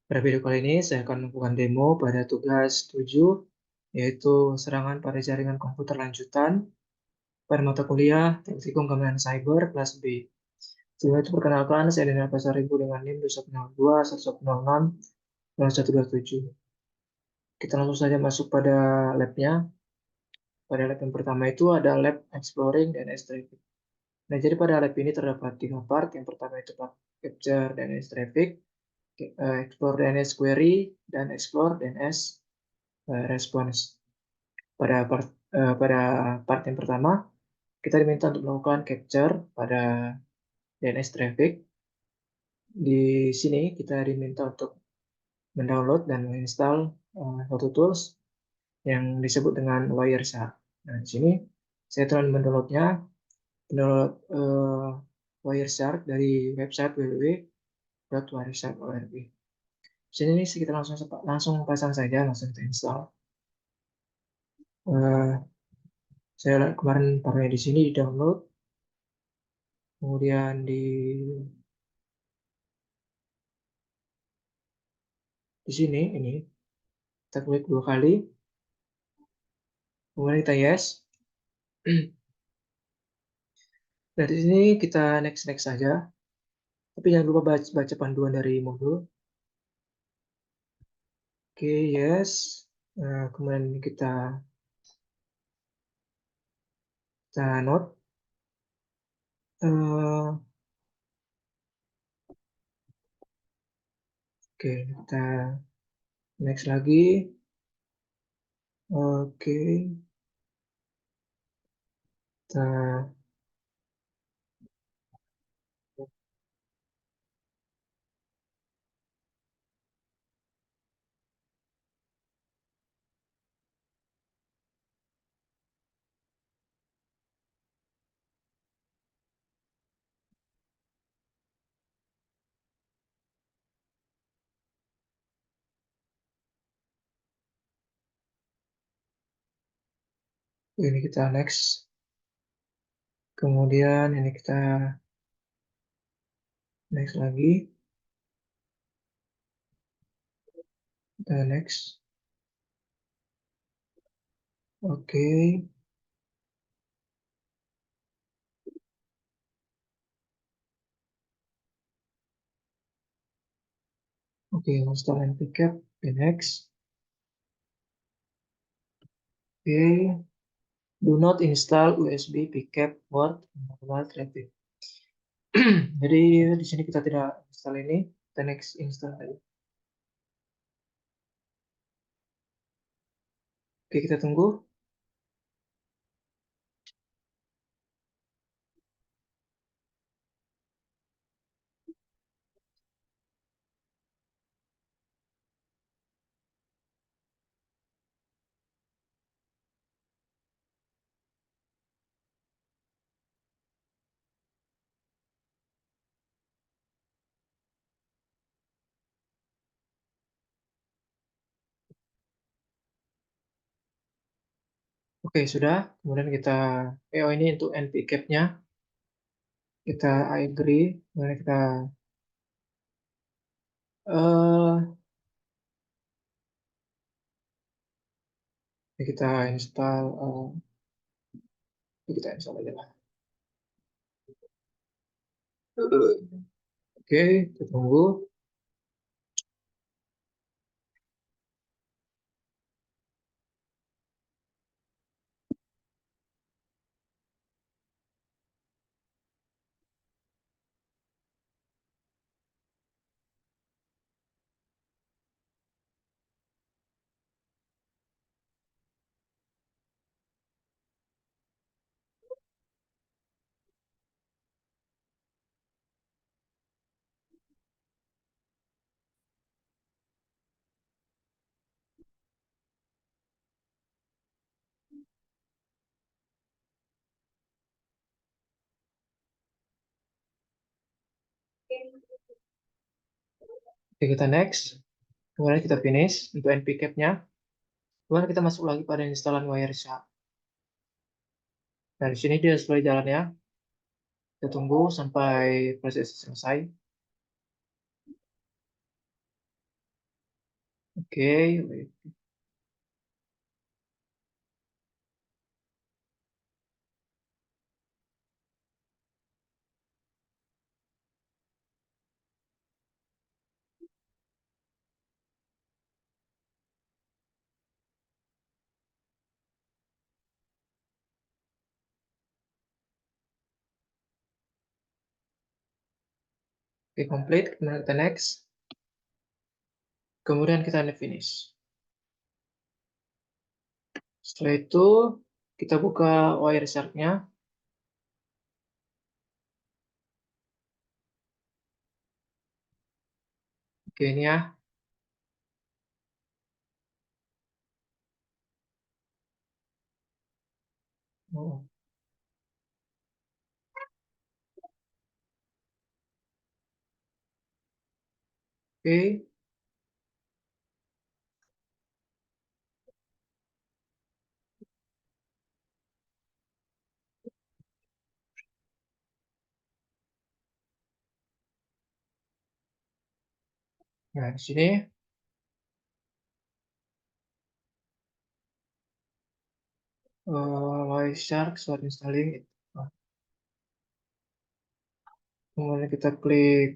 Pada video kali ini saya akan melakukan demo pada tugas 7, yaitu serangan pada jaringan komputer lanjutan pada mata kuliah Teknikum Keamanan Cyber kelas B. Sebelum itu perkenalkan, saya Daniel Pasaribu dengan NIM 2102 1106 127. Kita langsung saja masuk pada lab-nya. Pada lab yang pertama itu ada lab Exploring DNS Traffic. Nah, jadi pada lab ini terdapat 3 part. Yang pertama itu part Capture DNS Traffic, Explore DNS Query, dan Explore DNS Response. Pada part yang pertama, kita diminta untuk melakukan capture pada DNS traffic. Di sini kita diminta untuk mendownload dan menginstal suatu tools yang disebut dengan Wireshark. Nah, di sini saya telah mendownloadnya, mendownload Wireshark dari website www.wireshark.org. Di sini kita langsung pasang saja, langsung kita install. Saya kemarin taruhnya di sini di download, kemudian di sini ini kita klik 2 kali, kemudian kita yes. Dari sini kita next saja, tapi jangan lupa baca panduan dari modul. Oke, yes. Kemudian kita note. Oke, kita next lagi. Oke, kita ini kita next. Kemudian ini kita next lagi. Kita next. Oke. Oke, install npcap, next. Oke. Do not install USB pcap word normal traffic. Jadi di sini kita tidak install ini, kita next install lagi. Oke, kita tunggu. Oke, sudah. Kemudian kita ini untuk npcap-nya. Kita I agree. Kemudian kita install kita install aja lah. Oke, kita tunggu. Oke, kita next. Kemudian kita finish untuk npcap-nya. Kemudian kita masuk lagi pada installan Wireshark. Nah, di sini dia sudah jalannya. Kita tunggu sampai proses selesai. Oke, oke, complete. Kemudian kita next. Kemudian kita finish. Setelah itu kita buka Wireshark-nya. Oke, ini ya. Oh, oke. Nah, di sini Wireshark start installing. Nah, kemudian kita klik.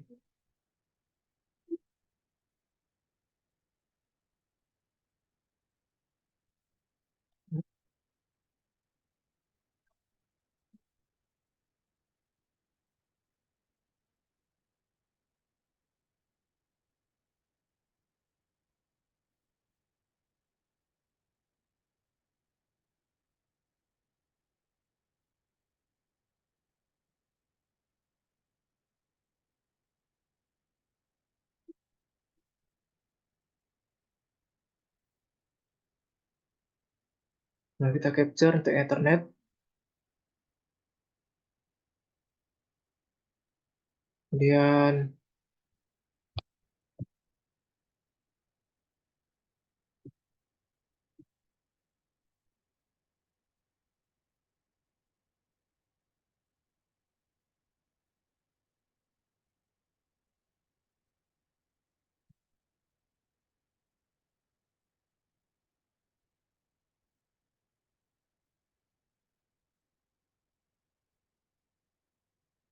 Nah, kita capture untuk Ethernet. Kemudian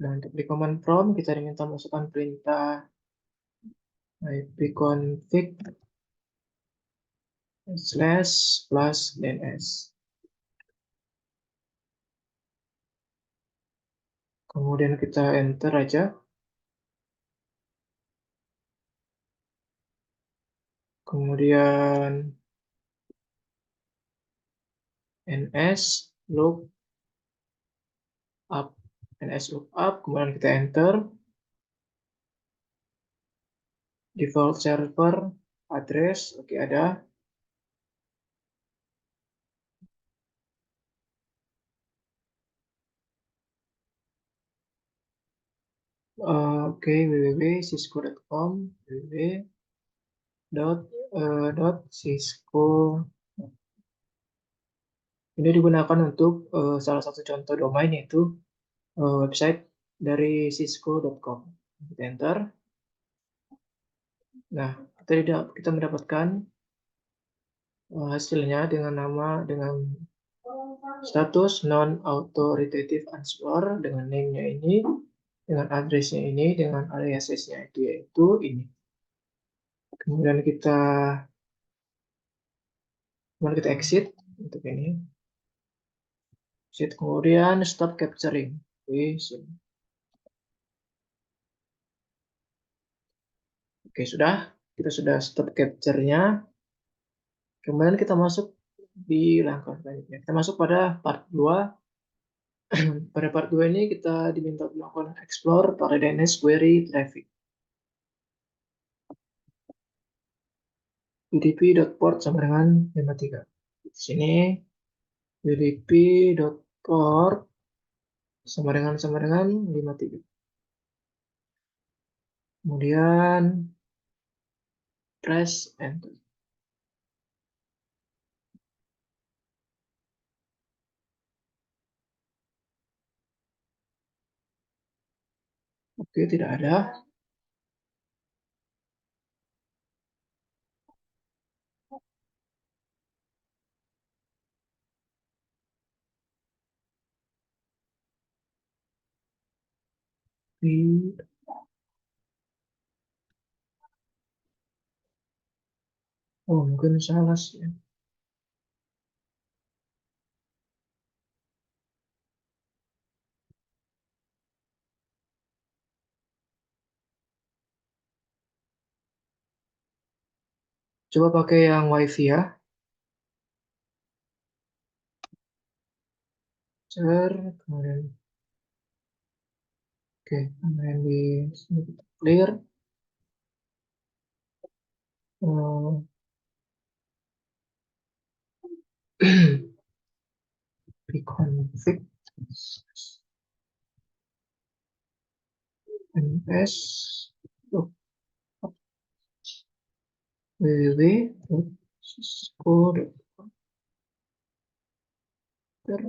untuk di command prompt kita diminta masukkan perintah ipconfig slash plus dns. Kemudian kita enter aja. Kemudian ns look up, ns look up. Kemudian kita enter. Default server address, oke ada. Oke, www.cisco.com, www.cisco. Ini digunakan untuk salah satu contoh domain yaitu website dari cisco.com. Kita enter. Nah, kita mendapatkan hasilnya dengan status non authoritative unsure dengan name-nya ini, dengan address-nya ini, dengan aliasnya itu yaitu ini. Kemudian kita exit untuk ini. Exit kemudian stop capturing. Oke, Oke, kita sudah stop capture-nya. Kemudian kita masuk di langkah selanjutnya. Kita masuk pada part 2. Pada part 2 ini kita diminta melakukan explore pada DNS query traffic. udp.port sama dengan 53. Di sini udp.port sama dengan 53. Kemudian press enter. Oke, tidak ada. Oh, mungkin salah sih. Coba pakai yang WiFi ya. Kemudian oke, kemudian di sini kita clear. Oh, reconfig ms www.cisco.com.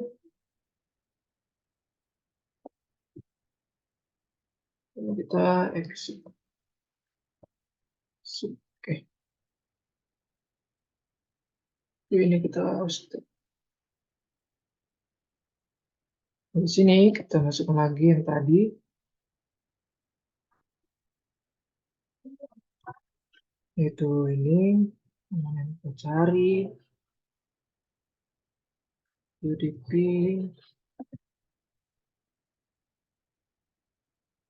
Ini kita exit. Oke, ini kita host. Di sini kita masukkan lagi yang tadi, yaitu ini. Kemudian kita cari UDP.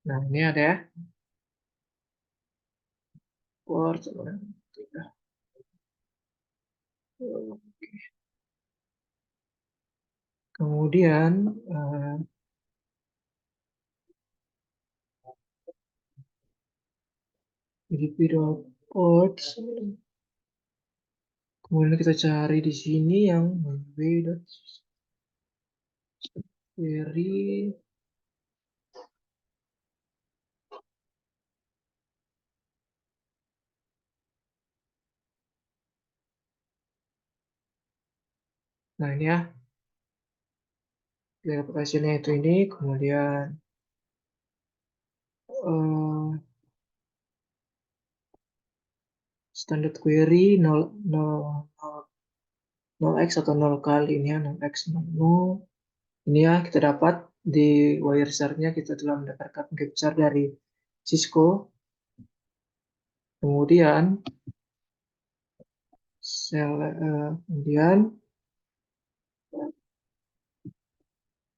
Nah, ini ada ya. Port. Kemudian UDP.ports. Kemudian kita cari di sini yang www.query. Nah, ini ya. Aplikasinya itu ini. Kemudian standard query 0x atau 0 kali ini ya, 0x 0. Ini ya, kita dapat di Wireshark-nya kita telah mendapatkan capture dari Cisco. Kemudian kemudian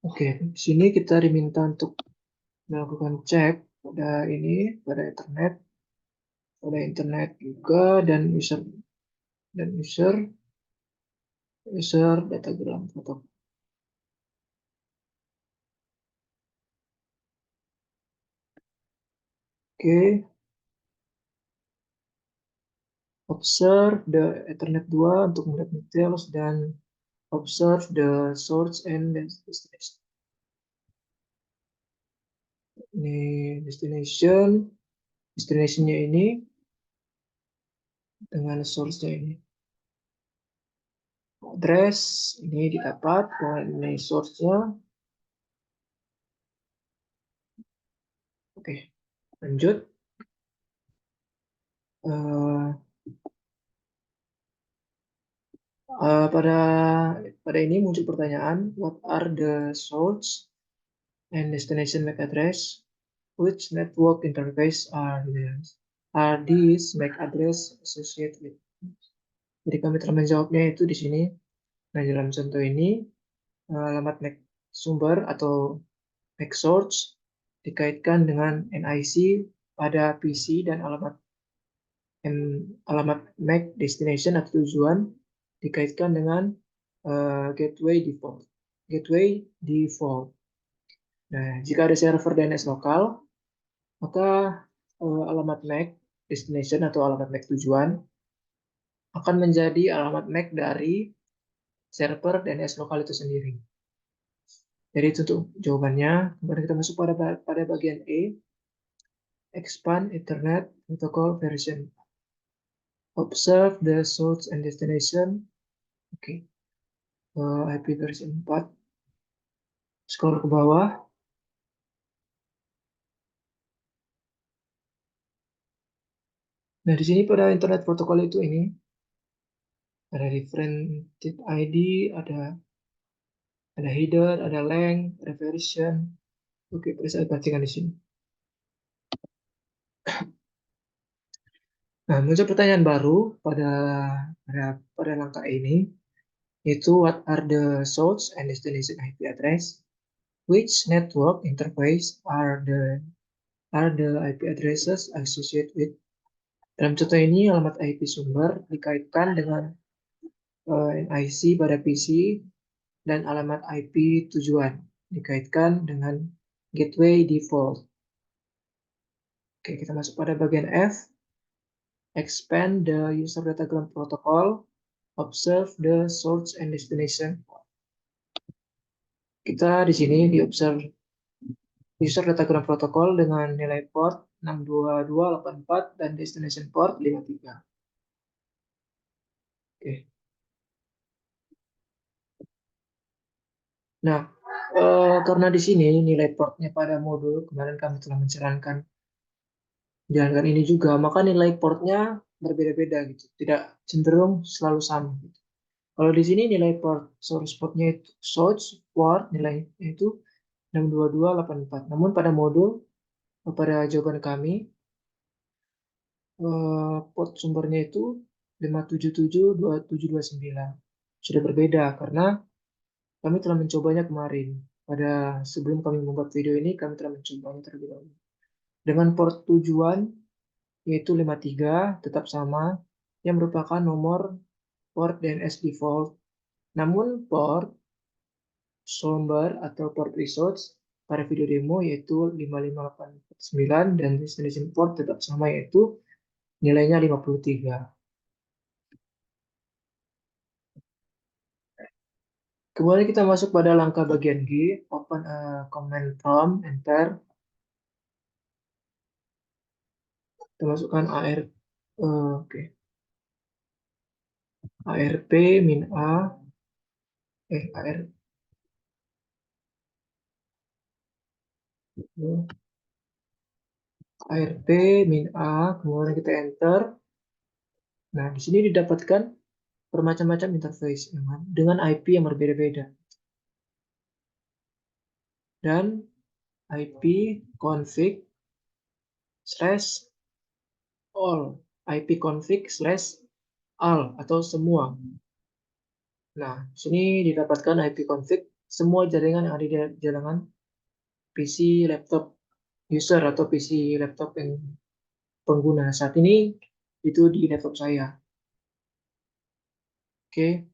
oke, di sini kita diminta untuk melakukan cek pada internet juga, dan user datagram protokol. Oke, observe the Ethernet 2 untuk melihat details, dan observe the source and destination. Ini destination-nya ini dengan source-nya ini. Address ini didapat, dan ini source-nya. Oke, lanjut. Pada ini muncul pertanyaan, what are the source and destination MAC address? Which network interface are these MAC address associated with? Jadi kami telah menjawabnya itu di sini. Nah, dalam contoh ini, alamat MAC sumber atau MAC source dikaitkan dengan NIC pada PC, dan alamat MAC destination atau tujuan dikaitkan dengan gateway default. Nah, jika ada server DNS lokal, maka alamat MAC destination atau alamat MAC tujuan akan menjadi alamat MAC dari server DNS lokal itu sendiri. Jadi itu tuh jawabannya. Kemudian kita masuk pada bagian E, expand Ethernet protocol version. Observe the source and destination. Oke, IP version 4. Scroll ke bawah. Nah, di sini pada internet protokol itu ini ada different ID, ada header, ada length, ada version. Oke, bisa perhatikan di sini. Nah, muncul pertanyaan baru pada langkah ini, yaitu what are the source and destination IP address? Which network interface are the IP addresses associated with? Dalam contoh ini, alamat IP sumber dikaitkan dengan NIC pada PC dan alamat IP tujuan dikaitkan dengan gateway default. Oke, kita masuk pada bagian F. Expand the user datagram protocol. Observe the source and destination. Kita di sini di observe user datagram protocol dengan nilai port 62284 dan destination port 53. Oke. Nah, karena di sini nilai portnya pada modul kemarin kami telah menjalankan ini juga, maka nilai portnya berbeda-beda gitu, tidak cenderung selalu sama gitu. Kalau di sini nilai port source portnya itu nilainya itu 62284. Namun pada modul pada jawaban kami port sumbernya itu 5772729. Sudah berbeda karena kami telah mencobanya kemarin. Sebelum kami membuat video ini, kami telah mencobanya terlebih dahulu. Dengan port tujuan yaitu 53 tetap sama, yang merupakan nomor port DNS default. Namun port sumber atau port resource pada video demo yaitu 55849 dan destination port tetap sama yaitu nilainya 53. Kemudian kita masuk pada langkah bagian G, open a command prompt, enter. Kita masukkan oke. ARP min A, AR, ARP min A, kemudian kita enter. Nah, di sini didapatkan bermacam-macam interface dengan IP yang berbeda-beda. Dan IP config slash all, IP config slash all atau semua. Nah, di sini didapatkan IP config semua jaringan yang ada di jaringan PC laptop user atau PC laptop yang pengguna. Saat ini itu di laptop saya. Oke.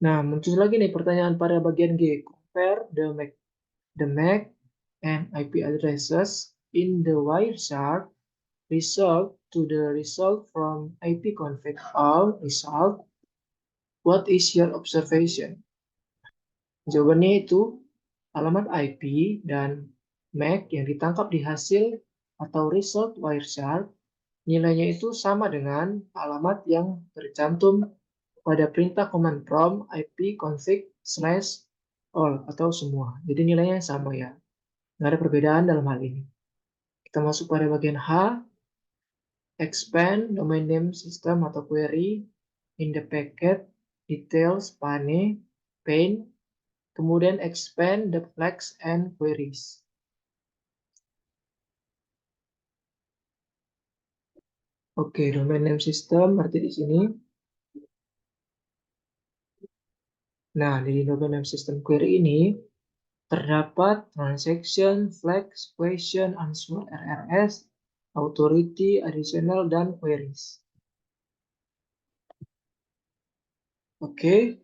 Nah, muncul lagi nih pertanyaan pada bagian G. Compare the MAC and IP addresses in the Wireshark result to the result from IP config all result. What is your observation? Jawabannya itu alamat IP dan MAC yang ditangkap di hasil atau result Wireshark nilainya itu sama dengan alamat yang tercantum pada perintah command prompt IP config slash all atau semua. Jadi nilainya sama ya. Nggak ada perbedaan dalam hal ini. Kita masuk pada bagian H, expand domain name system atau query in the packet details pane, kemudian expand the flags and queries. Oke, domain name system berarti di sini. Nah, di domain name system query ini terdapat transaction, flags, question, answer, RRS, authority, additional, dan queries. Oke,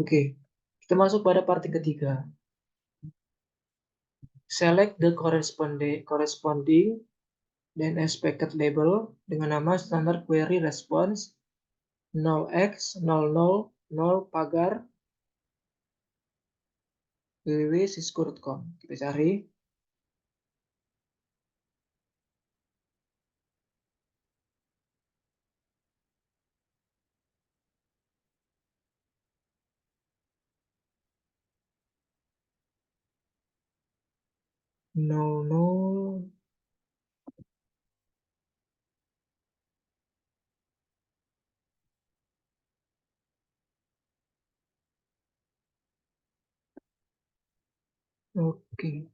oke. Kita masuk pada part yang ketiga. Select the corresponding DNS packet label dengan nama standar query response 0x000 pagar www.cisco.com. Kita cari. No, no. Oke.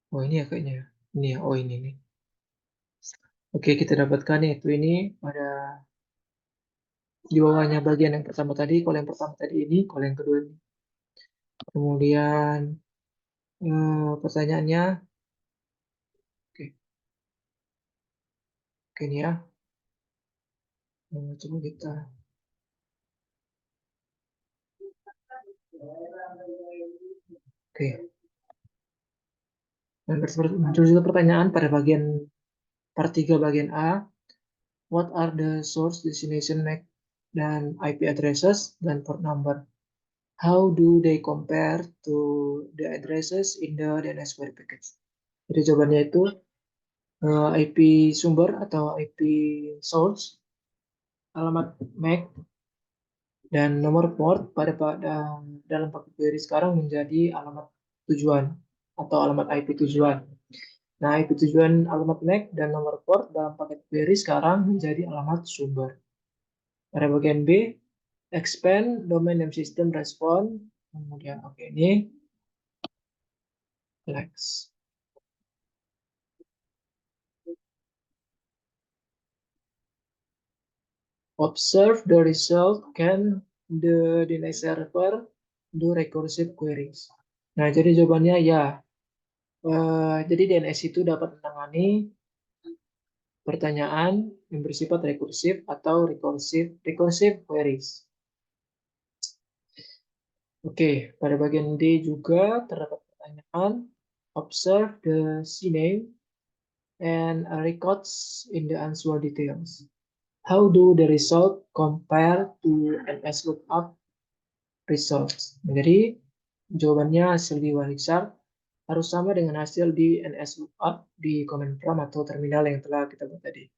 Oh ini ya kayaknya. Ini ya, oh ini nih. Oke, kita dapatkan yaitu ini pada di bawahnya bagian yang pertama tadi, kalau yang pertama tadi ini, kalau yang kedua ini. Kemudian pertanyaannya, oke, oke ini ya. Coba kita, oke. Dan muncul juga pertanyaan pada bagian part 3 bagian A. What are the source, destination, MAC, dan IP addresses dan port number? How do they compare to the addresses in the DNS query package? Jadi jawabannya itu IP sumber atau IP source, alamat MAC, dan nomor port pada dalam paket query sekarang menjadi alamat tujuan atau alamat IP tujuan. Nah, IP tujuan, alamat MAC, dan nomor port dalam paket query sekarang menjadi alamat sumber. Pada bagian B, expand domain name system respond. Kemudian oke ini flex. Observe the result, can the DNS server do recursive queries? Nah, jadi jawabannya ya. Jadi DNS itu dapat menangani pertanyaan yang bersifat rekursif atau recursive queries. Oke, pada bagian D juga terdapat pertanyaan. Observe the CNAME and records in the answer details. How do the result compare to NS lookup results? Jadi, jawabannya hasil di Wixart harus sama dengan hasil di NS lookup di command prompt atau terminal yang telah kita buat tadi.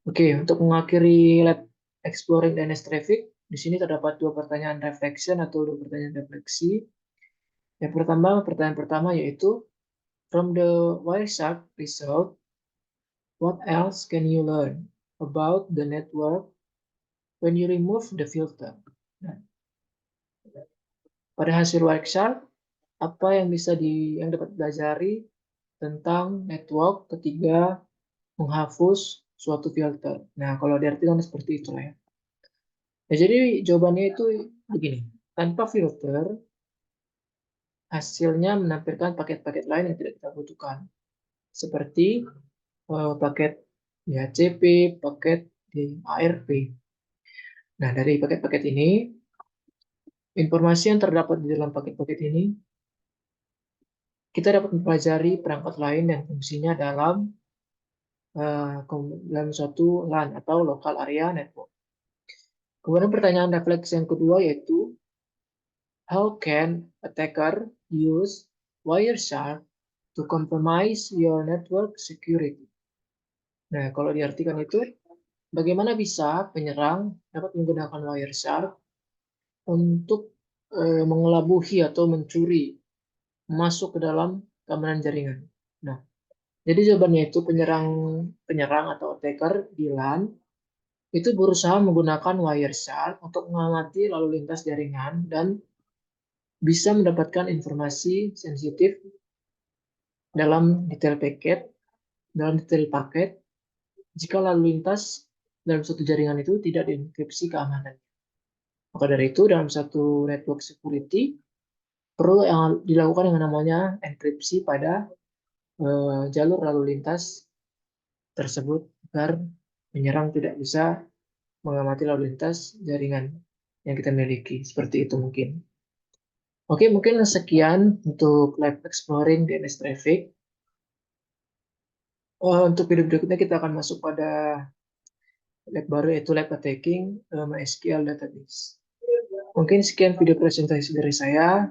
Oke, untuk mengakhiri lab exploring DNS traffic, di sini terdapat dua pertanyaan reflection atau dua pertanyaan refleksi. Yang pertanyaan pertama yaitu, from the Wireshark result, what else can you learn about the network when you remove the filter? Nah, pada hasil Wireshark, apa yang yang dapat dipelajari tentang network ketika menghapus suatu filter? Nah, kalau diartikan seperti itulah ya. Nah, jadi jawabannya itu begini. Tanpa filter, hasilnya menampilkan paket-paket lain yang tidak kita butuhkan. Seperti paket DHCP, paket di ARP. Nah, dari paket-paket ini, informasi yang terdapat di dalam paket-paket ini, kita dapat mempelajari perangkat lain yang fungsinya dalam suatu LAN atau local area network. Kemudian pertanyaan refleksi yang kedua yaitu, how can attacker use Wireshark to compromise your network security? Nah, kalau diartikan itu, bagaimana bisa penyerang dapat menggunakan Wireshark untuk mengelabuhi atau mencuri masuk ke dalam keamanan jaringan. Nah, jadi jawabannya itu penyerang atau attacker di LAN itu berusaha menggunakan Wireshark untuk mengamati lalu lintas jaringan dan bisa mendapatkan informasi sensitif dalam dalam detail paket jika lalu lintas dalam suatu jaringan itu tidak dienkripsi keamanan. Maka dari itu dalam satu network security perlu yang dilakukan yang namanya enkripsi pada jalur lalu lintas tersebut agar penyerang tidak bisa mengamati lalu lintas jaringan yang kita miliki. Seperti itu mungkin. Oke, mungkin sekian untuk lab exploring DNS traffic. Untuk video berikutnya kita akan masuk pada lab baru yaitu lab attacking MySQL database. Mungkin sekian video presentasi dari saya.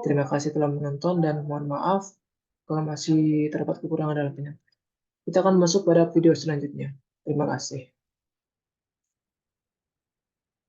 Terima kasih telah menonton dan mohon maaf kalau masih terdapat kekurangan dalam penyampaian. Kita akan masuk pada video selanjutnya. Terima kasih.